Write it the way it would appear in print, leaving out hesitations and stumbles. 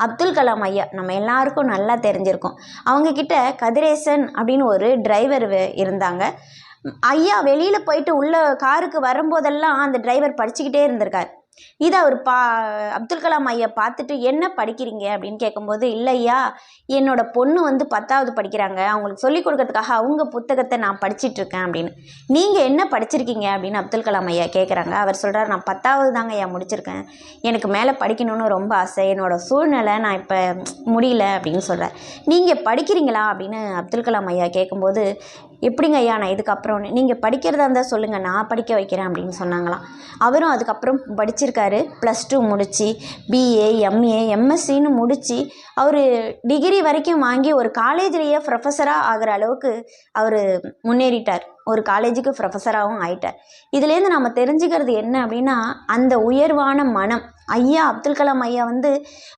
அப்துல் கலாம் ஐயா நம்ம எல்லாருக்கும் நல்லா தெரிஞ்சிருக்கும். அவங்கக்கிட்ட கதிரேசன் அப்படின்னு ஒரு டிரைவர் இருந்தாங்க. ஐயா வெளியில் போயிட்டு உள்ள காருக்கு வரும்போதெல்லாம் அந்த டிரைவர் படிச்சுக்கிட்டே இருந்திருக்கார். இதை அவர் அப்துல் கலாம் ஐயா பார்த்துட்டு என்ன படிக்கிறீங்க அப்படின்னு கேட்கும்போது, இல்லை ஐயா, என்னோட பொண்ணு வந்து 10வது படிக்கிறாங்க, அவங்களுக்கு சொல்லிக் கொடுக்கறதுக்காக அவங்க புத்தகத்தை நான் படிச்சிட்ருக்கேன் அப்படின்னு. நீங்கள் என்ன படிச்சிருக்கீங்க அப்படின்னு அப்துல் கலாம் ஐயா கேட்குறாங்க. அவர் சொல்கிறார், நான் 10வது தாங்க ஐயா முடிச்சிருக்கேன், எனக்கு மேலே படிக்கணும்னு ரொம்ப ஆசை, என்னோட சூழ்நிலை நான் இப்போ முடியல அப்படின்னு சொல்கிறார். நீங்கள் படிக்கிறீங்களா அப்படின்னு அப்துல் கலாம் ஐயா கேட்கும்போது, எப்படிங்க ஐயா நான் இதுக்கப்புறம், நீங்கள் படிக்கிறதா இருந்தால் சொல்லுங்கள், நான் படிக்க வைக்கிறேன் அப்படின்னு சொன்னாங்களாம். அவரும் அதுக்கப்புறம் படிச்சிருக்காரு. +2 முடித்து BA MA MSCன்னு முடித்து அவர் டிகிரி வரைக்கும் வாங்கி ஒரு காலேஜ்லேயே ப்ரொஃபஸராக ஆகிற அளவுக்கு அவர் முன்னேறிட்டார். ஒரு காலேஜுக்கு ப்ரொஃபஸராகவும் ஆயிட்டார். இதுலேருந்து நம்ம தெரிஞ்சுக்கிறது என்ன அப்படின்னா, அந்த உயர்வான மனம். ஐயா அப்துல் கலாம் ஐயா வந்து